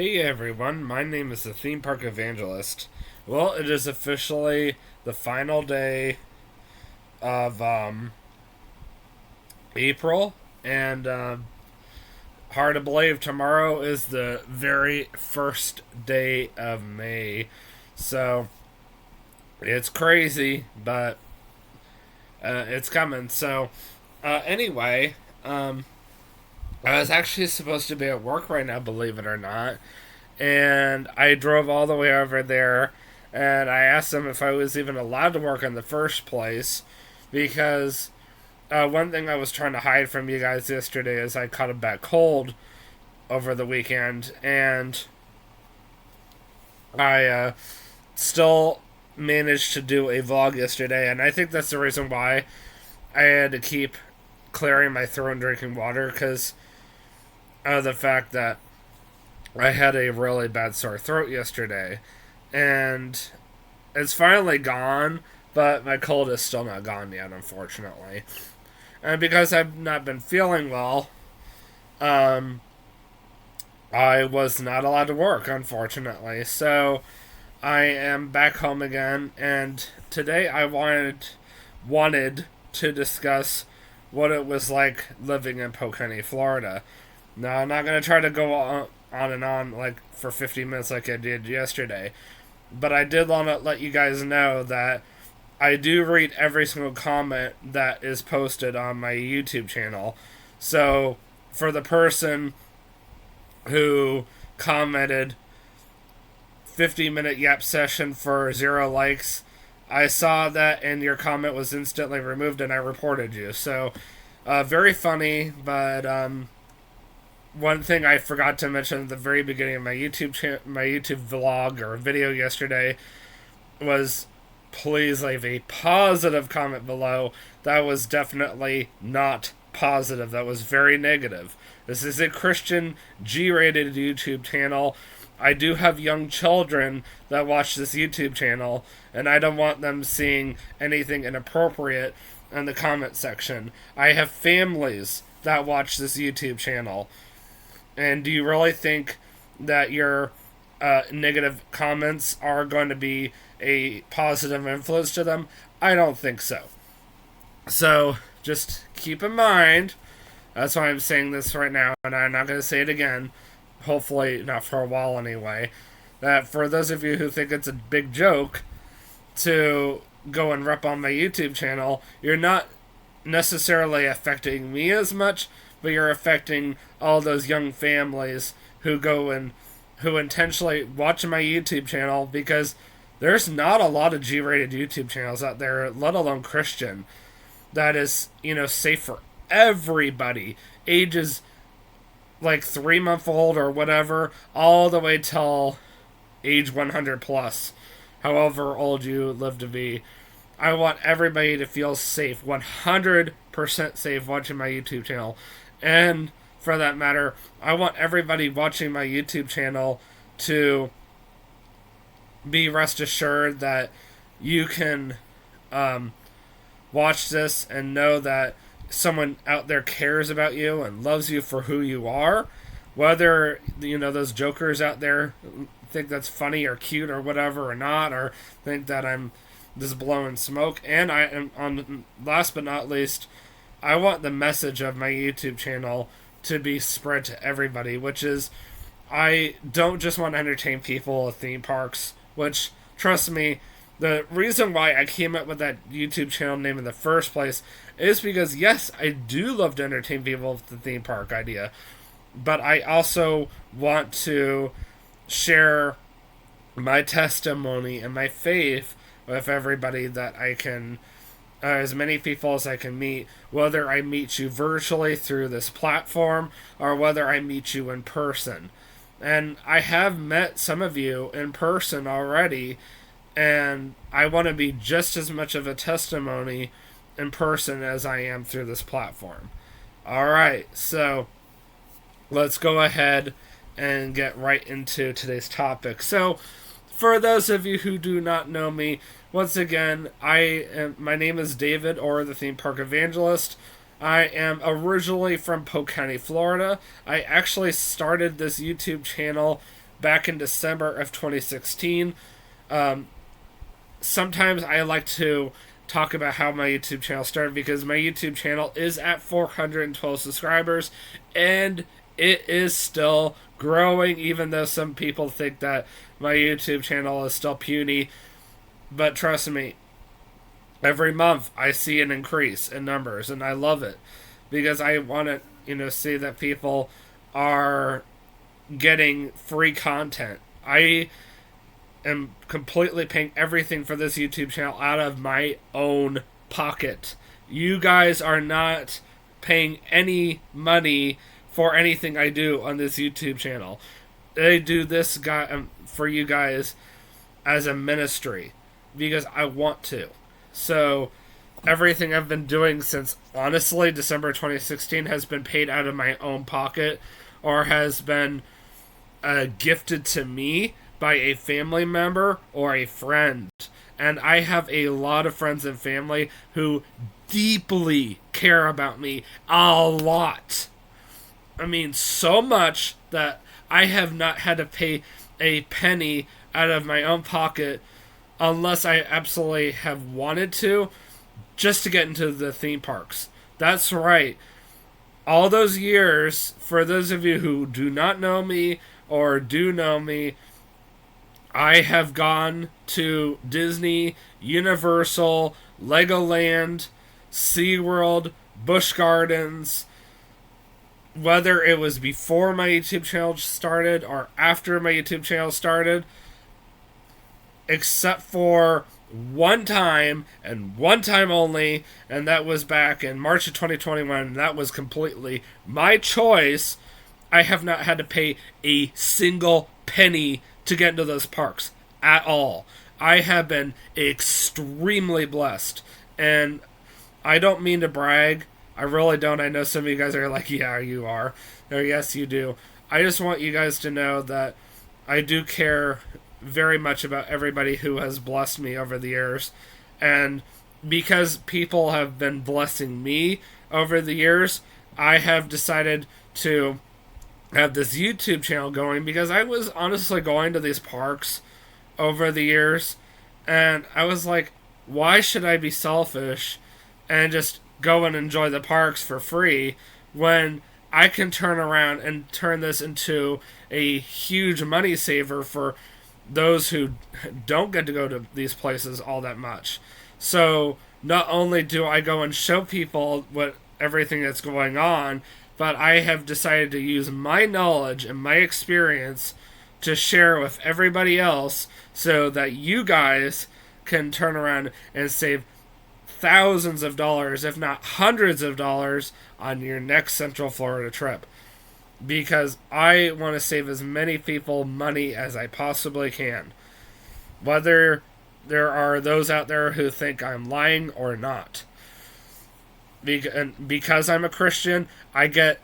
Hey everyone, my name is the Theme Park Evangelist. Well, it is officially the final day of April, and hard to believe tomorrow is the very first day of May. So it's crazy, but it's coming. So anyway, I was actually supposed to be at work right now, believe it or not, and I drove all the way over there, and I asked them if I was even allowed to work in the first place, because one thing I was trying to hide from you guys yesterday is I caught a bad cold over the weekend, and I still managed to do a vlog yesterday, and I think that's the reason why I had to keep clearing my throat and drinking water, because of the fact that I had a really bad sore throat yesterday, and it's finally gone, but my cold is still not gone yet, unfortunately. And because I've not been feeling well, I was not allowed to work, unfortunately. So I am back home again, and today I wanted to discuss what it was like living in Polk County, Florida. Now, I'm not going to try to go on and on like for 50 minutes like I did yesterday, but I did want to let you guys know that I do read every single comment that is posted on my YouTube channel. So, for the person who commented 50-minute yap session for 0 likes, I saw that and your comment was instantly removed and I reported you. So, very funny, but one thing I forgot to mention at the very beginning of my my YouTube vlog or video yesterday was, please leave a positive comment below. That was definitely not positive. That was very negative. This is a Christian G-rated YouTube channel. I do have young children that watch this YouTube channel, and I don't want them seeing anything inappropriate in the comment section. I have families that watch this YouTube channel. And do you really think that your negative comments are going to be a positive influence to them? I don't think so. So, just keep in mind, that's why I'm saying this right now, and I'm not going to say it again, hopefully not for a while anyway, that for those of you who think it's a big joke to go and rep on my YouTube channel, you're not necessarily affecting me as much, but you're affecting all those young families who go and who intentionally watch my YouTube channel, because there's not a lot of G-rated YouTube channels out there, let alone Christian, that is, safe for everybody, ages like 3-month-old or whatever, all the way till age 100 plus, however old you live to be. I want everybody to feel safe, 100% safe watching my YouTube channel. And for that matter, I want everybody watching my YouTube channel to be rest assured that you can watch this and know that someone out there cares about you and loves you for who you are. Whether, those jokers out there think that's funny or cute or whatever or not, or think that I'm just blowing smoke. And I am, on last but not least, I want the message of my YouTube channel to be spread to everybody, which is, I don't just want to entertain people at theme parks, which, trust me, the reason why I came up with that YouTube channel name in the first place is because, yes, I do love to entertain people with the theme park idea, but I also want to share my testimony and my faith with everybody that I can, as many people as I can meet, whether I meet you virtually through this platform or whether I meet you in person. And I have met some of you in person already, and I want to be just as much of a testimony in person as I am through this platform. Alright, so let's go ahead and get right into today's topic. So, for those of you who do not know me, once again, my name is David, or the Theme Park Evangelist. I am originally from Polk County, Florida. I actually started this YouTube channel back in December of 2016. Sometimes I like to talk about how my YouTube channel started, because my YouTube channel is at 412 subscribers, and it is still growing, even though some people think that my YouTube channel is still puny. But trust me, every month I see an increase in numbers, and I love it, because I want to, see that people are getting free content. I am completely paying everything for this YouTube channel out of my own pocket. You guys are not paying any money for anything I do on this YouTube channel. I do this for you guys as a ministry, because I want to. So everything I've been doing since, honestly, December 2016 has been paid out of my own pocket, or has been gifted to me by a family member or a friend. And I have a lot of friends and family who deeply care about me a lot. I mean, so much that I have not had to pay a penny out of my own pocket, unless I absolutely have wanted to, just to get into the theme parks. That's right. All those years, for those of you who do not know me or do know me, I have gone to Disney, Universal, Legoland, SeaWorld, Busch Gardens, whether it was before my YouTube channel started or after my YouTube channel started, except for one time, and one time only, and that was back in March of 2021, and that was completely my choice. I have not had to pay a single penny to get into those parks at all. I have been extremely blessed, and I don't mean to brag. I really don't. I know some of you guys are like, yeah, you are. Or yes, you do. I just want you guys to know that I do care very much about everybody who has blessed me over the years. And because people have been blessing me over the years, I have decided to have this YouTube channel going, because I was honestly going to these parks over the years, and I was like, why should I be selfish and just go and enjoy the parks for free when I can turn around and turn this into a huge money saver for those who don't get to go to these places all that much. So not only do I go and show people what everything that's going on, but I have decided to use my knowledge and my experience to share with everybody else, so that you guys can turn around and save thousands of dollars, if not hundreds of dollars, on your next Central Florida trip. Because I want to save as many people money as I possibly can. Whether there are those out there who think I'm lying or not. Because I'm a Christian, I get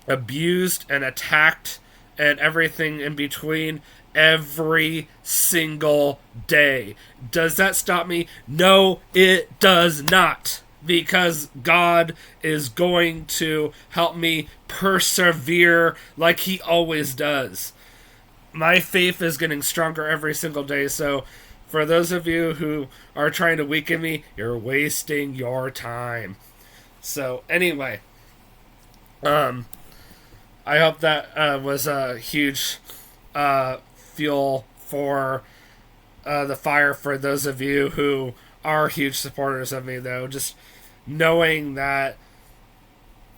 abused and attacked and everything in between every single day. Does that stop me? No, it does not. Because God is going to help me persevere like He always does. My faith is getting stronger every single day, so for those of you who are trying to weaken me, you're wasting your time. So anyway, I hope that was a huge fuel for the fire for those of you who are huge supporters of me, though. Just knowing that,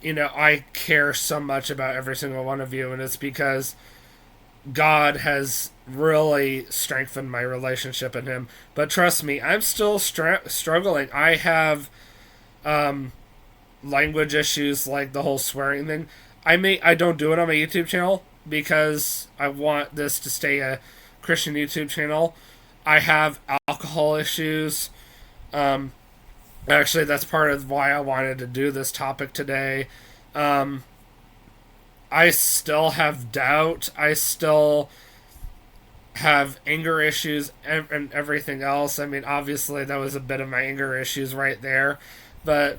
I care so much about every single one of you, and it's because God has really strengthened my relationship in Him. But trust me, I'm still struggling. I have language issues, like the whole swearing thing. I don't do it on my YouTube channel because I want this to stay a Christian YouTube channel. I have alcohol issues. Actually, that's part of why I wanted to do this topic today. I still have doubt. I still have anger issues and everything else. I mean, obviously, that was a bit of my anger issues right there. But,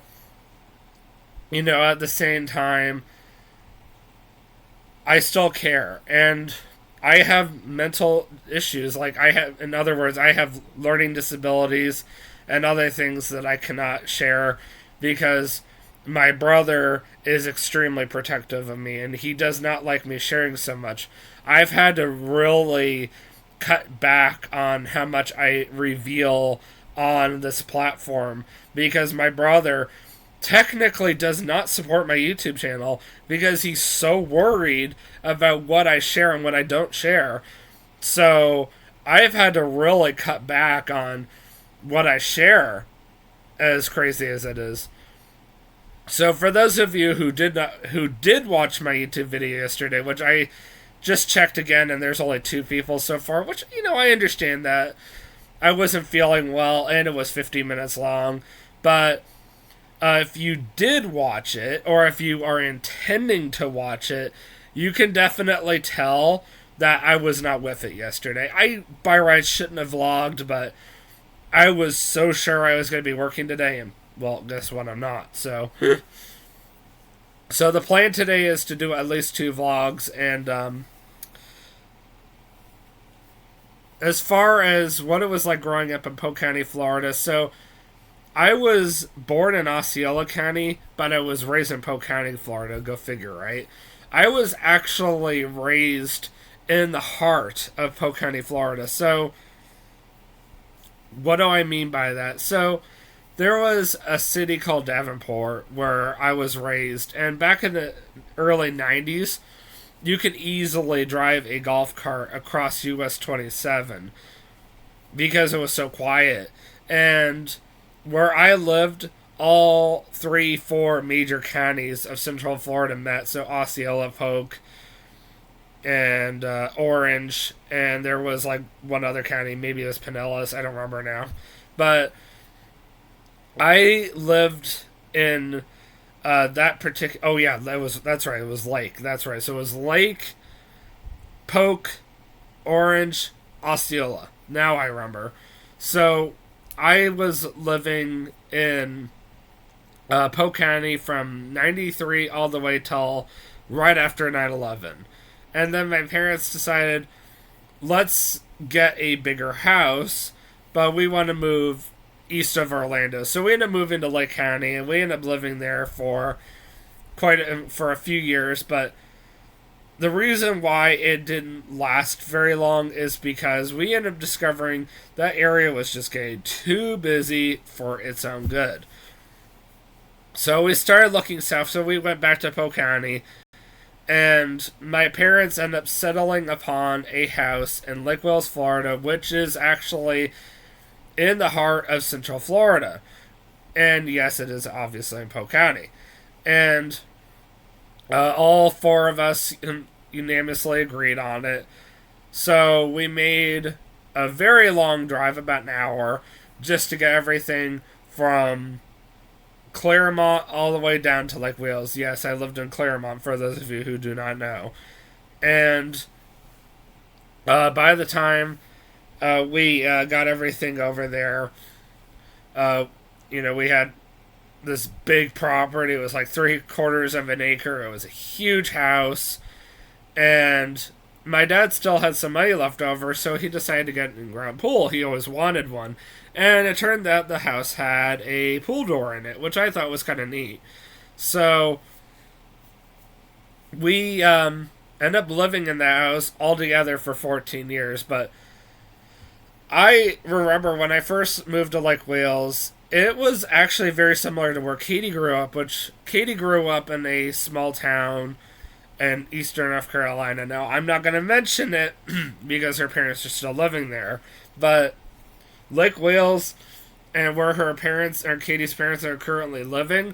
at the same time, I still care. And I have mental issues. Like, in other words, I have learning disabilities and other things that I cannot share because my brother is extremely protective of me and he does not like me sharing so much. I've had to really cut back on how much I reveal on this platform because my brother technically does not support my YouTube channel because he's so worried about what I share and what I don't share. So I've had to really cut back on what I share, as crazy as it is. So for those of you who did watch my YouTube video yesterday, which I just checked again and there's only 2 people so far, which I understand that. I wasn't feeling well and it was 50 minutes long, but if you did watch it, or if you are intending to watch it, you can definitely tell that I was not with it yesterday. I, by rights, shouldn't have vlogged, but I was so sure I was going to be working today, and, well, guess what, I'm not, so... So the plan today is to do at least 2 vlogs, and, as far as what it was like growing up in Polk County, Florida, so... I was born in Osceola County, but I was raised in Polk County, Florida. Go figure, right? I was actually raised in the heart of Polk County, Florida. So, what do I mean by that? So, there was a city called Davenport where I was raised, and back in the early 90s, you could easily drive a golf cart across US 27 because it was so quiet. And where I lived, all 3-4 major counties of Central Florida met. So Osceola, Polk, and Orange, and there was like one other county, maybe it was Pinellas, I don't remember now. But I lived in that particular. Oh yeah, that's right. It was Lake. That's right. So it was Lake, Polk, Orange, Osceola. Now I remember. So I was living in Polk County from 93 all the way till right after 9/11. And then my parents decided, let's get a bigger house, but we want to move east of Orlando. So we ended up moving to Lake County, and we ended up living there for a few years, but the reason why it didn't last very long is because we ended up discovering that area was just getting too busy for its own good. So we started looking south, so we went back to Polk County, and my parents ended up settling upon a house in Lake Wales, Florida, which is actually in the heart of Central Florida. And yes, it is obviously in Polk County. And all 4 of us unanimously agreed on it. So we made a very long drive, about an hour, just to get everything from Claremont all the way down to Lake Wales. Yes, I lived in Claremont, for those of you who do not know. And by the time we got everything over there, we had this big property. It was like 3/4 of an acre. It was a huge house. And my dad still had some money left over, so he decided to get an in-ground pool. He always wanted one. And it turned out the house had a pool door in it, which I thought was kind of neat. So we ended up living in the house all together for 14 years. But I remember when I first moved to Lake Wales, it was actually very similar to where Katie grew up, which Katie grew up in a small town in eastern North Carolina. Now, I'm not going to mention it because her parents are still living there, but Lake Wales and where her parents, or Katie's parents, are currently living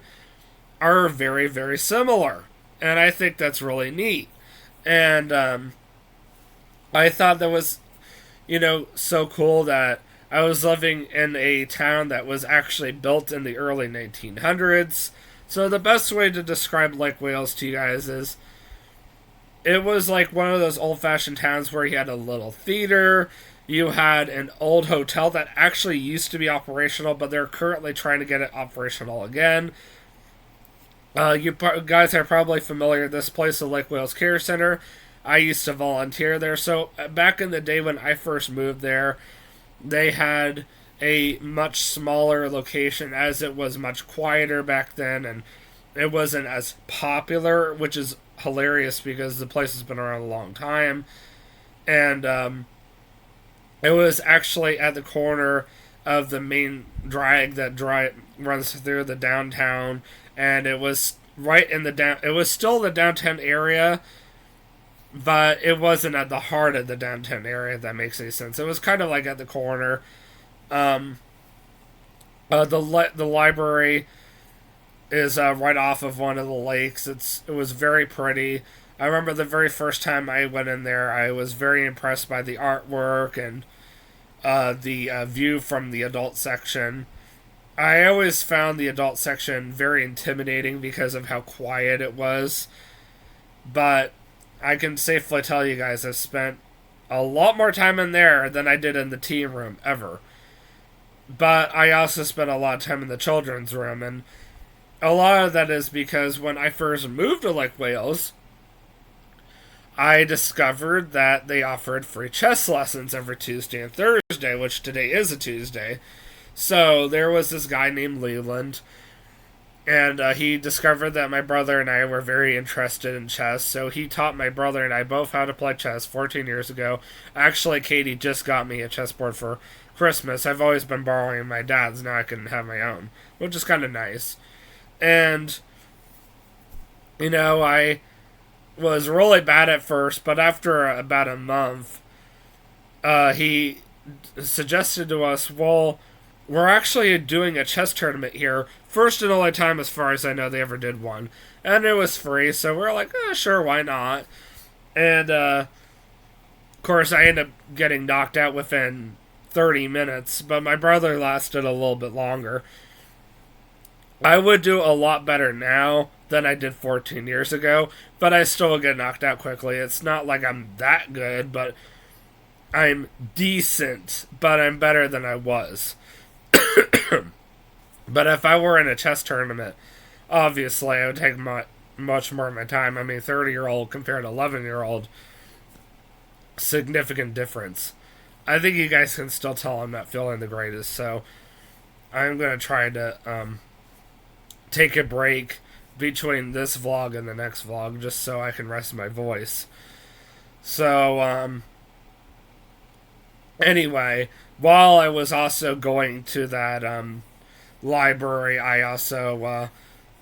are very, very similar. And I think that's really neat. And I thought that was, so cool that I was living in a town that was actually built in the early 1900s. So the best way to describe Lake Wales to you guys is it was like one of those old-fashioned towns where you had a little theater, you had an old hotel that actually used to be operational, but they're currently trying to get it operational again. Guys are probably familiar with this place, the Lake Wales Care Center. I used to volunteer there. So back in the day when I first moved there, they had a much smaller location as it was much quieter back then, and it wasn't as popular, which is hilarious because the place has been around a long time. And it was actually at the corner of the main drag that runs through the downtown, and it was right in the down. It was still the downtown area, but it wasn't at the heart of the downtown area. If that makes any sense. It was kind of like at the corner. Um, the library is right off of one of the lakes. It was very pretty. I remember the very first time I went in there, I was very impressed by the artwork and the view from the adult section. I always found the adult section very intimidating because of how quiet it was. But I can safely tell you guys I've spent a lot more time in there than I did in the teen room ever. But I also spent a lot of time in the children's room, and a lot of that is because when I first moved to Lake Wales, I discovered that they offered free chess lessons every Tuesday and Thursday, which today is a Tuesday. So there was this guy named Leland, and he discovered that my brother and I were very interested in chess, so he taught my brother and I both how to play chess 14 years ago. Actually, Katie just got me a chessboard for Christmas. I've always been borrowing my dad's, now I can have my own, which is kind of nice. And, I was really bad at first, but after about a month, he suggested to us, well, we're actually doing a chess tournament here. First and only time, as far as I know, they ever did one. And it was free, so we're like, sure, why not? And, of course, I ended up getting knocked out within 30 minutes, but my brother lasted a little bit longer. I would do a lot better now than I did 14 years ago, but I still would get knocked out quickly. It's not like I'm that good, but I'm decent, but I'm better than I was. But if I were in a chess tournament, obviously I would take much more of my time. I mean, 30-year-old compared to 11-year-old, significant difference. I think you guys can still tell I'm not feeling the greatest, so I'm going to try to take a break between this vlog and the next vlog just so I can rest my voice. So, anyway, while I was also going to that library, I also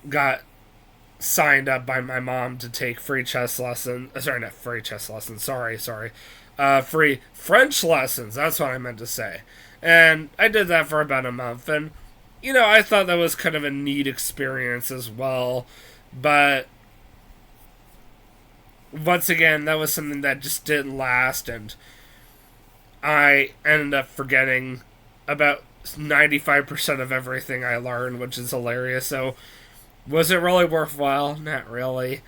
got signed up by my mom to take free chess lessons. Sorry, not free chess lessons. Sorry. Free French lessons. That's what I meant to say. And I did that for about a month. And, I thought that was kind of a neat experience as well. But, once again, that was something that just didn't last. And I ended up forgetting about 95% of everything I learned, which is hilarious. So, was it really worthwhile? Not really.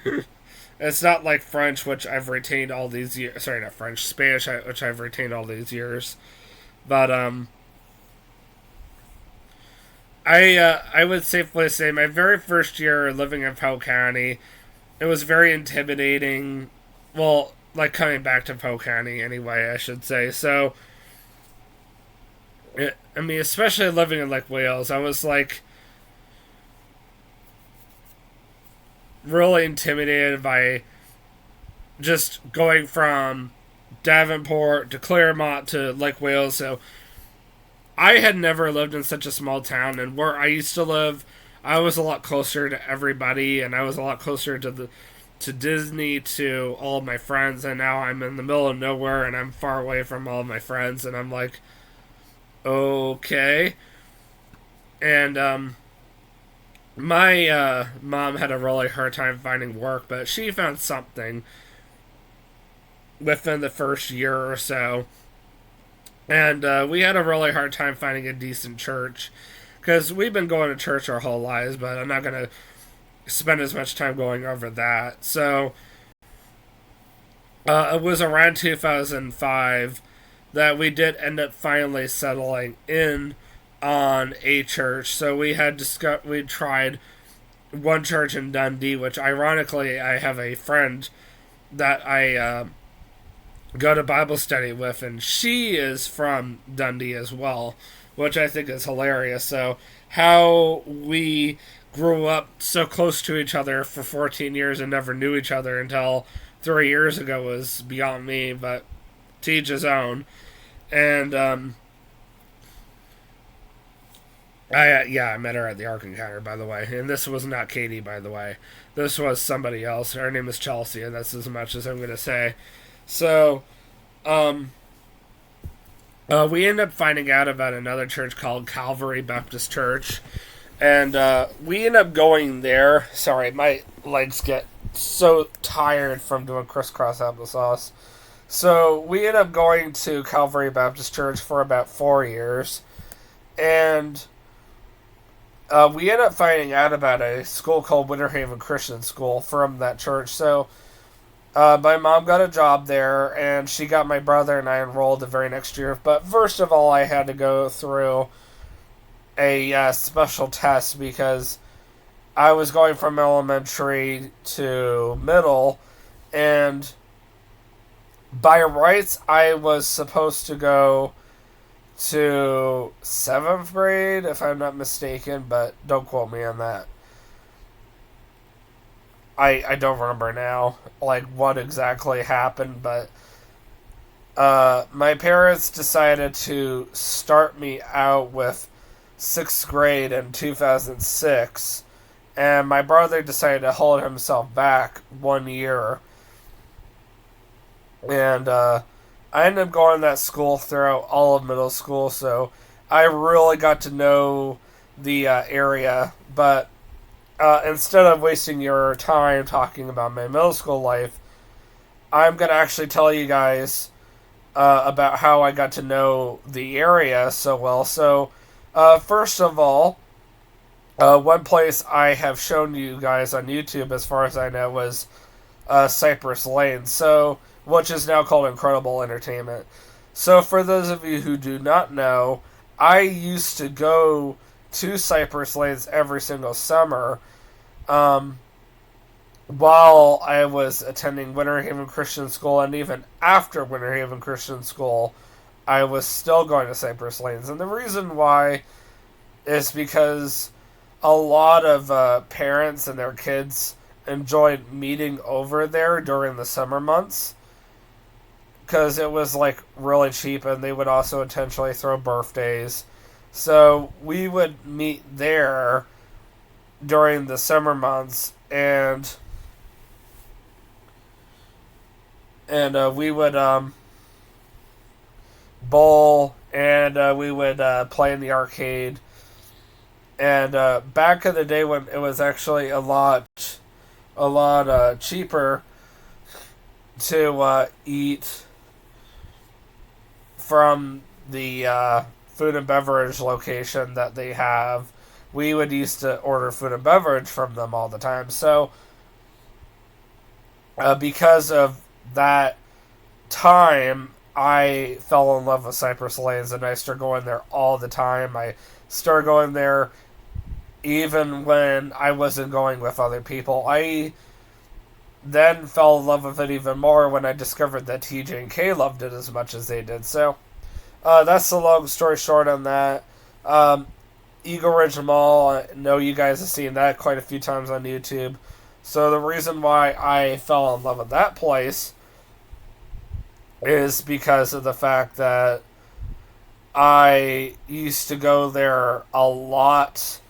It's not like French, which I've retained all these years. Sorry, not French. Spanish, which I've retained all these years. But, I would safely say my very first year living in Polk County, it was very intimidating. Well, like coming back to Polk County anyway, I should say. So, especially living in Lake Wales, I was like really intimidated by just going from Davenport to Claremont to Lake Wales. So I had never lived in such a small town, and where I used to live, I was a lot closer to everybody, and I was a lot closer to Disney, to all of my friends, and now I'm in the middle of nowhere, and I'm far away from all of my friends, and I'm like, okay. And my mom had a really hard time finding work, but she found something within the first year or so. And we had a really hard time finding a decent church, because we've been going to church our whole lives, but I'm not going to spend as much time going over that. So it was around 2005 that we did end up finally settling in on a church. So we tried one church in Dundee, which ironically I have a friend that I go to Bible study with, and she is from Dundee as well, which I think is hilarious. So, how we grew up so close to each other for 14 years and never knew each other until 3 years ago was beyond me, but to each his own. And, I met her at the Ark Encounter, by the way. And this was not Katie, by the way. This was somebody else. Her name is Chelsea, and that's as much as I'm going to say. So, um, we ended up finding out about another church called Calvary Baptist Church. And we ended up going there. Sorry, my legs get so tired from doing crisscross applesauce. So, we ended up going to Calvary Baptist Church for about 4 years. And we ended up finding out about a school called Winter Haven Christian School from that church. So, my mom got a job there, and she got my brother and I enrolled the very next year. But first of all, I had to go through a special test because I was going from elementary to middle, and by rights, I was supposed to go to 7th grade, if I'm not mistaken, but don't quote me on that. I don't remember now, like, what exactly happened, but my parents decided to start me out with 6th grade in 2006, and my brother decided to hold himself back 1 year, and I ended up going to that school throughout all of middle school, so I really got to know the area, but instead of wasting your time talking about my middle school life, I'm going to actually tell you guys about how I got to know the area so well. So, first of all, one place I have shown you guys on YouTube, as far as I know, was Cypress Lane, so which is now called Incredible Entertainment. So, for those of you who do not know, I used to go to Cypress Lanes every single summer while I was attending Winter Haven Christian School, and even after Winter Haven Christian School, I was still going to Cypress Lanes. And the reason why is because a lot of parents and their kids enjoyed meeting over there during the summer months because it was like really cheap, and they would also intentionally throw birthdays. So we would meet there during the summer months, and we would bowl, and we would play in the arcade. And back in the day when it was actually a lot cheaper to eat from the food and beverage location that they have, we would used to order food and beverage from them all the time. So, because of that time, I fell in love with Cypress Lanes, and I started going there all the time. I started going there even when I wasn't going with other people. I then fell in love with it even more when I discovered that TJ and K loved it as much as they did. So, that's the long story short on that. Eagle Ridge Mall, I know you guys have seen that quite a few times on YouTube. So the reason why I fell in love with that place is because of the fact that I used to go there a lot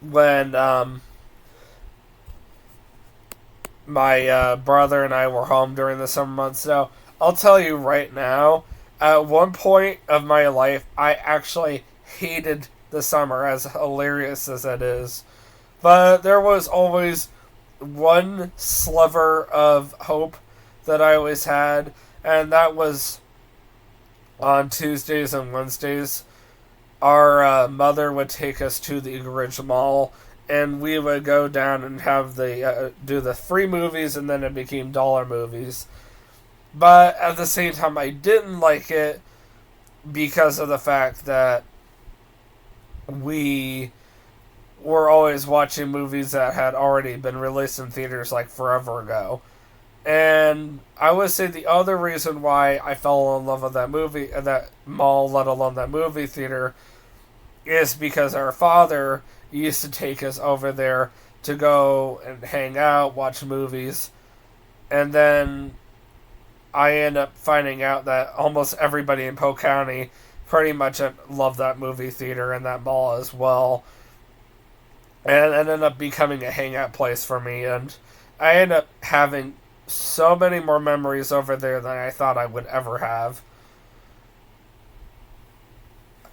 when my brother and I were home during the summer months. So I'll tell you right now, at one point of my life, I actually hated the summer, as hilarious as it is. But there was always one sliver of hope that I always had, and that was on Tuesdays and Wednesdays. Our mother would take us to the Eagle Ridge Mall, and we would go down and have do the free movies, and then it became dollar movies. But at the same time, I didn't like it because of the fact that we were always watching movies that had already been released in theaters like forever ago. And I would say the other reason why I fell in love with that movie, that mall, let alone that movie theater, is because our father used to take us over there to go and hang out, watch movies, and then I end up finding out that almost everybody in Polk County pretty much loved that movie theater and that mall as well. And it ended up becoming a hangout place for me, and I ended up having so many more memories over there than I thought I would ever have.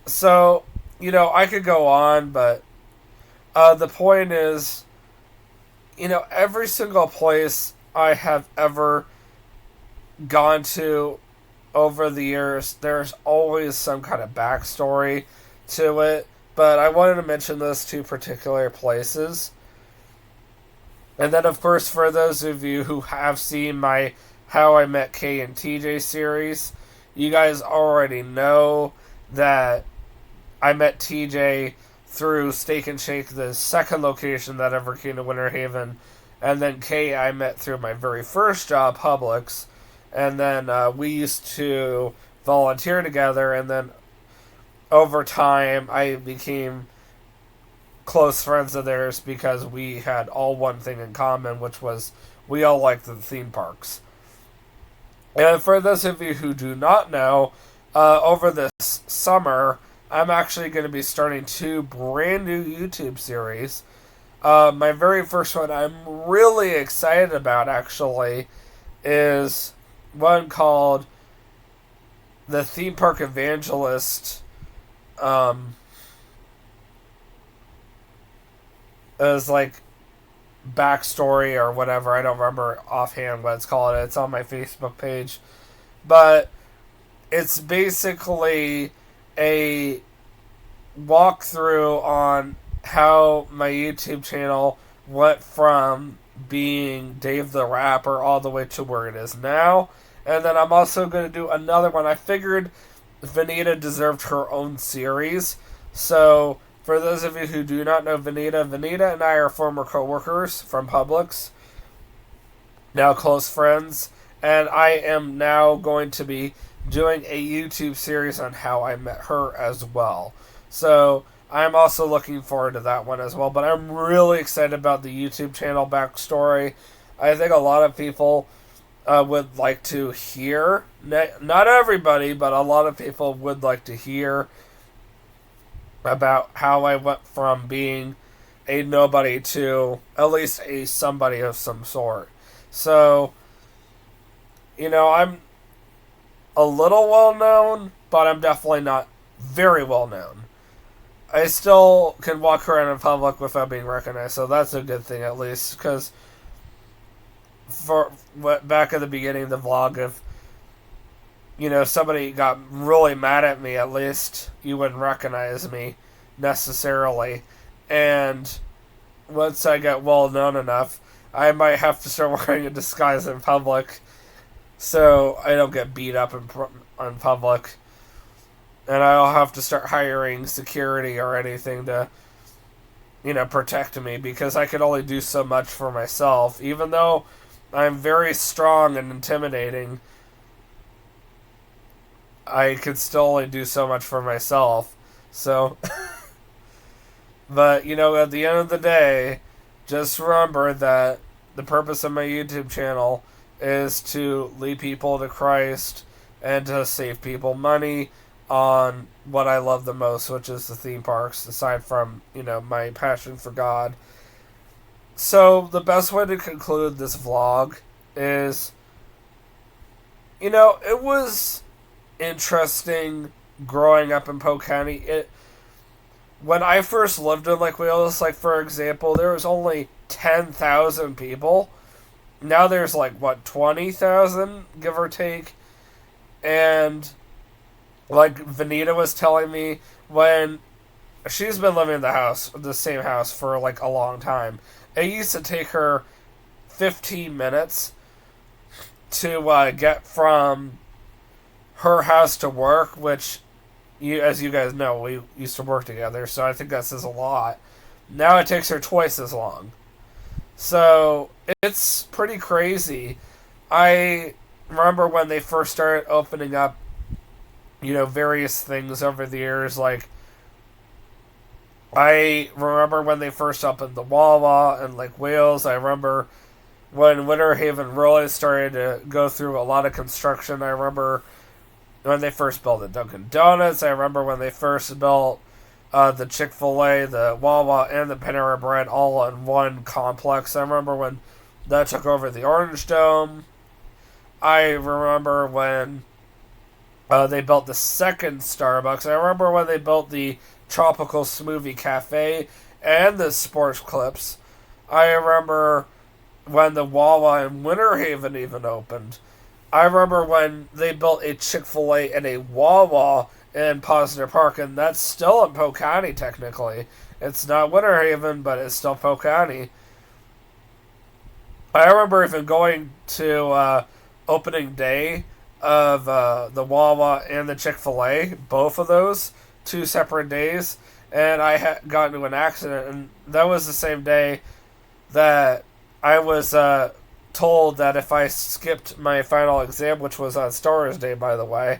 So, I could go on, but the point is, every single place I have ever gone to over the years, there's always some kind of backstory to it. But I wanted to mention those two particular places. And then, of course, for those of you who have seen my How I Met Kay and TJ series, you guys already know that I met TJ through Steak and Shake, the second location that ever came to Winter Haven. And then Kay I met through my very first job, Publix. And then we used to volunteer together. And then over time, I became close friends of theirs because we had all one thing in common, which was we all liked the theme parks. And for those of you who do not know, over this summer, I'm actually going to be starting 2 brand new YouTube series. My very first one I'm really excited about, actually, is one called The Theme Park Evangelist. As like backstory or whatever. I don't remember offhand what it's called. It's on my Facebook page. But it's basically a walkthrough on how my YouTube channel went from being Dave the Rapper all the way to where it is now. And then I'm also going to do another one. I figured Vanita deserved her own series. So, for those of you who do not know Vanita and I are former co-workers from Publix. Now close friends. And I am now going to be doing a YouTube series on how I met her as well. So, I'm also looking forward to that one as well. But I'm really excited about the YouTube channel backstory. I think a lot of people would like to hear. Not everybody, but a lot of people would like to hear about how I went from being a nobody to at least a somebody of some sort. So, I'm a little well known, but I'm definitely not very well known. I still can walk around in public without being recognized, so that's a good thing at least, because for back at the beginning of the vlog, if somebody got really mad at me, at least you wouldn't recognize me necessarily. And once I get well known enough, I might have to start wearing a disguise in public so I don't get beat up in public. And I'll have to start hiring security or anything to, protect me, because I can only do so much for myself. Even though I'm very strong and intimidating, I could still only do so much for myself. So, but, at the end of the day, just remember that the purpose of my YouTube channel is to lead people to Christ and to save people money on what I love the most, which is the theme parks, aside from, my passion for God. So, the best way to conclude this vlog is, it was interesting growing up in Polk County. When I first lived in Lake Wales, like, for example, there was only 10,000 people. Now there's, 20,000, give or take. And, Vanita was telling me, when she's been living in the same house for, a long time. It used to take her 15 minutes to get from her house to work, which, as you guys know, we used to work together, so I think that says a lot. Now it takes her twice as long. So it's pretty crazy. I remember when they first started opening up, various things over the years. Like, I remember when they first opened the Wawa in Lake Wales. I remember when Winter Haven really started to go through a lot of construction. I remember when they first built the Dunkin' Donuts. I remember when they first built the Chick-fil-A, the Wawa, and the Panera Bread all in one complex. I remember when that took over the Orange Dome. I remember when they built the second Starbucks. I remember when they built the Tropical Smoothie Cafe and the Sports Clips. I remember when the Wawa in Winter Haven even opened. I remember when they built a Chick-fil-A and a Wawa in Avon Park, and that's still in Polk County, technically. It's not Winter Haven, but it's still Polk County. I remember even going to opening day of the Wawa and the Chick-fil-A, both of those, 2 separate days, and I had gotten into an accident, and that was the same day that I was told that if I skipped my final exam, which was on Stars Day, by the way,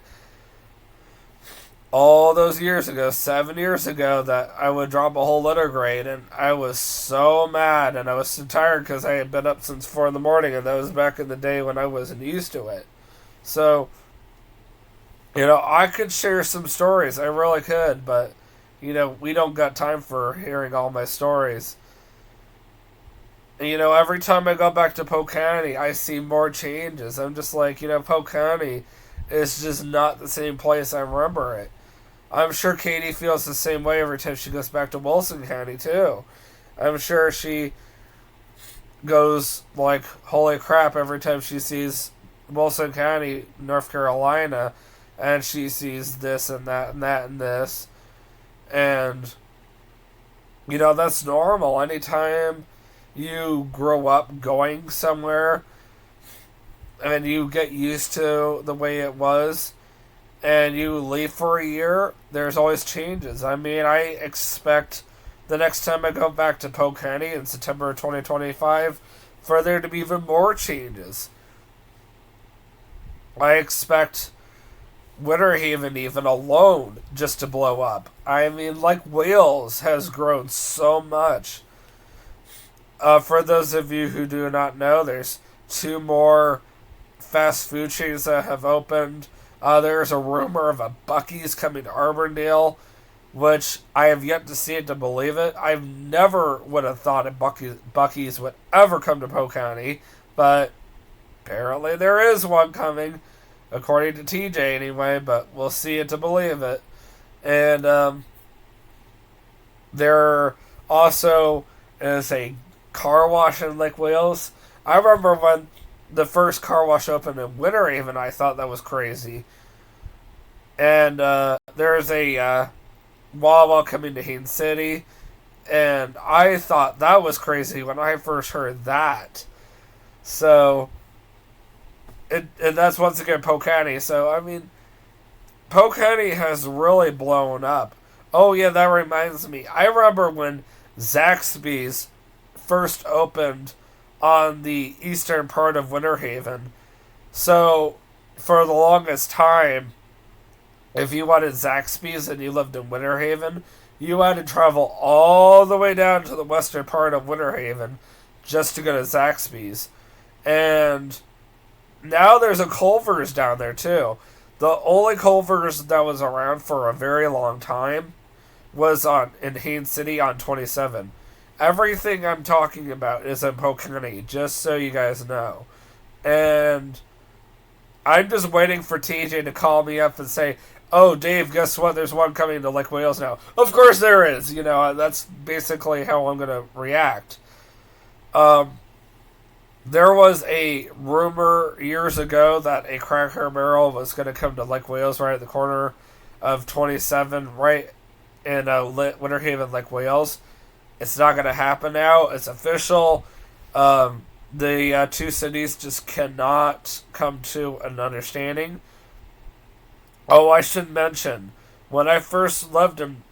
all those years ago, 7 years ago, that I would drop a whole letter grade, and I was so mad, and I was so tired because I had been up since 4 in the morning, and that was back in the day when I wasn't used to it. So, I could share some stories, I really could, but, we don't got time for hearing all my stories. And, every time I go back to Polk County, I see more changes. I'm just like, Polk County is just not the same place I remember it. I'm sure Katie feels the same way every time she goes back to Wilson County, too. I'm sure she goes like, holy crap, every time she sees Wilson County, North Carolina, and she sees this and that and that and this. And, that's normal. Anytime you grow up going somewhere and you get used to the way it was, and you leave for a year, there's always changes. I mean, I expect the next time I go back to Polk County in September 2025 for there to be even more changes. I expect Winter Haven even alone just to blow up. I mean, Lake Wales has grown so much. For those of you who do not know, there's 2 more fast food chains that have opened. There's a rumor of a Buc-ee's coming to Auburndale, which I have yet to see it to believe it. I never would have thought a Buc-ee's would ever come to Polk County, but apparently there is one coming, according to TJ anyway, but we'll see it to believe it. And there also is a car wash in Lake Wales. I remember when the first car wash opened in Winter Haven, I thought that was crazy. And there's a Wawa coming to Haines City, and I thought that was crazy when I first heard that. So, and that's once again Polk County. So, I mean, Polk County has really blown up. Oh yeah, that reminds me. I remember when Zaxby's first opened on the eastern part of Winter Haven. So, for the longest time, if you wanted Zaxby's and you lived in Winter Haven, you had to travel all the way down to the western part of Winter Haven just to go to Zaxby's. And now there's a Culver's down there, too. The only Culver's that was around for a very long time was in Haines City on 27. Everything I'm talking about is in Polk County, just so you guys know. And I'm just waiting for TJ to call me up and say, oh, Dave, guess what? There's one coming to Lake Wales now. Of course there is. That's basically how I'm going to react. There was a rumor years ago that a Cracker Barrel was going to come to Lake Wales right at the corner of 27, right in Winter Haven, Lake Wales. It's not going to happen now. It's official. The 2 cities just cannot come to an understanding. Oh, I should mention, when I first lived in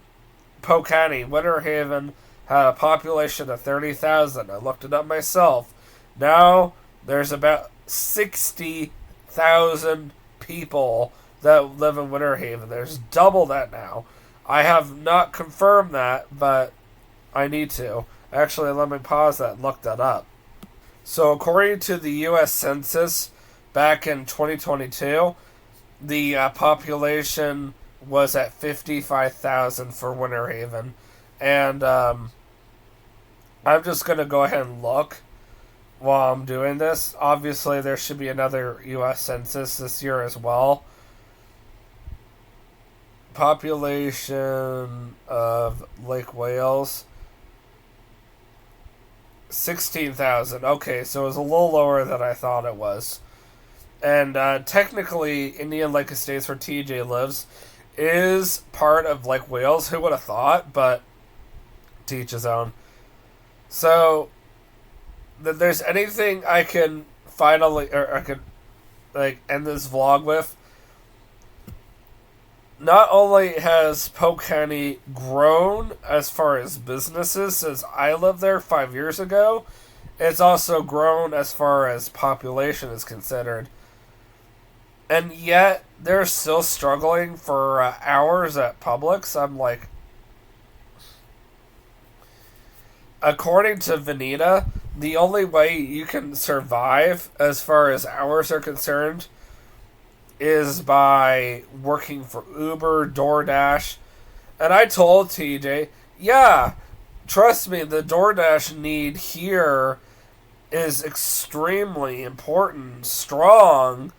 Polk County, Winter Haven had a population of 30,000. I looked it up myself. Now there's about 60,000 people that live in Winter Haven. There's double that now. I have not confirmed that, but I need to. Actually, let me pause that and look that up. So, according to the U.S. Census back in 2022, the population was at 55,000 for Winter Haven. And I'm just going to go ahead and look while I'm doing this. Obviously, there should be another U.S. Census this year as well. Population of Lake Wales, 16,000. Okay, so it was a little lower than I thought it was. And technically, Indian Lake Estates, where TJ lives, is part of Lake Wales. Who would have thought? But to each his own. So, there's anything I can finally, or I could end this vlog with. Not only has Polk County grown as far as businesses since I lived there 5 years ago, it's also grown as far as population is considered. And yet, they're still struggling for hours at Publix. I'm like, according to Vanita, the only way you can survive as far as hours are concerned is by working for Uber, DoorDash. And I told TJ, yeah, trust me, the DoorDash need here is extremely important, strong,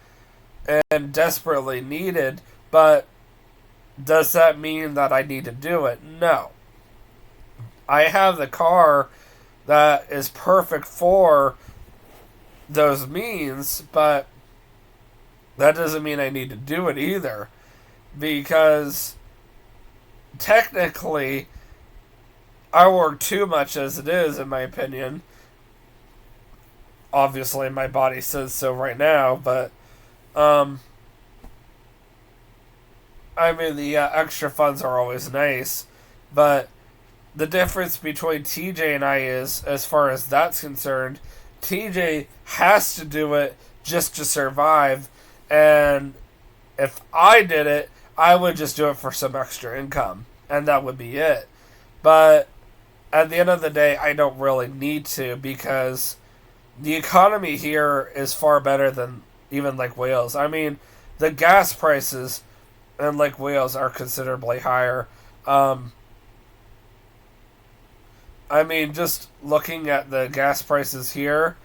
and desperately needed. But does that mean that I need to do it? No. I have the car that is perfect for those means, but that doesn't mean I need to do it either. Because technically, I work too much as it is, in my opinion. Obviously, my body says so right now, but I mean, the extra funds are always nice, but the difference between TJ and I is, as far as that's concerned, TJ has to do it just to survive, and if I did it, I would just do it for some extra income, and that would be it. But at the end of the day, I don't really need to, because the economy here is far better than even Lake Wales. I mean, the gas prices in Lake Wales are considerably higher. I mean, just looking at the gas prices here,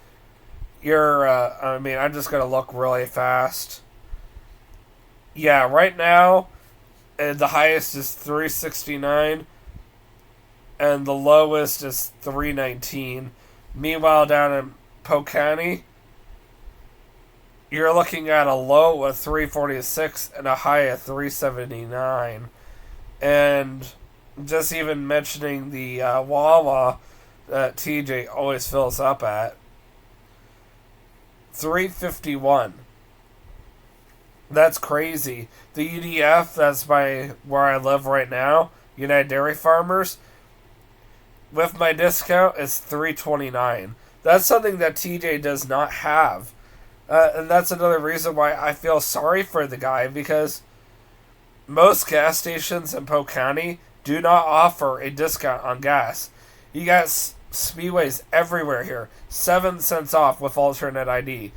I'm just going to look really fast. Yeah, right now, the highest is $3.69, and the lowest is $3.19. Meanwhile, down in Polk County, you're looking at a low of $3.46 and a high of $3.79. And just even mentioning the Wawa that TJ always fills up at, $3.51. That's crazy. The UDF, that's by where I live right now, United Dairy Farmers, with my discount, is $3.29. That's something that TJ does not have. And that's another reason why I feel sorry for the guy, because most gas stations in Polk County do not offer a discount on gas. You got Speedways everywhere here. 7 cents off with alternate ID.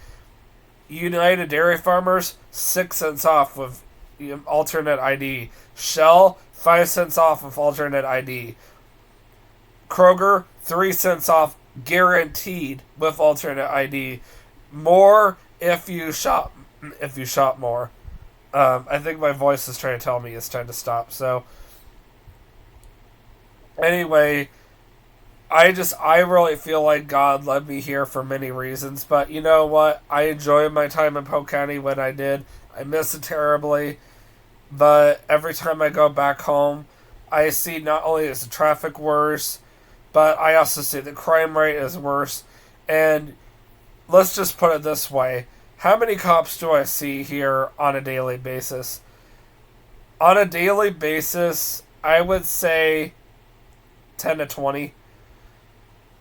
United Dairy Farmers, 6 cents off with alternate ID. Shell, 5 cents off with alternate ID. Kroger, 3 cents off guaranteed with alternate ID. More if you shop more. I think my voice is trying to tell me it's time to stop. So anyway, I really feel like God led me here for many reasons, but you know what? I enjoyed my time in Polk County when I did. I miss it terribly, but every time I go back home, I see not only is the traffic worse, but I also see the crime rate is worse. And let's just put it this way. How many cops do I see here on a daily basis? On a daily basis, I would say 10 to 20.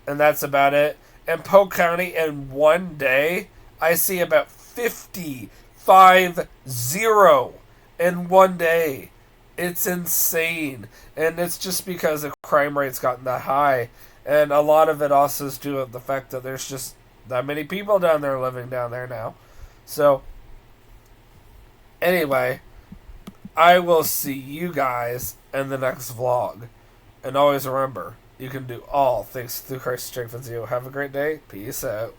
and that's about it. In Polk County, in one day, I see about 50 in one day. It's insane. And it's just because the crime rate's gotten that high. And a lot of it also is due to the fact that there's just that many people down there living down there now. So, anyway, I will see you guys in the next vlog. And always remember, you can do all things through Christ strengthens you. Have a great day. Peace out.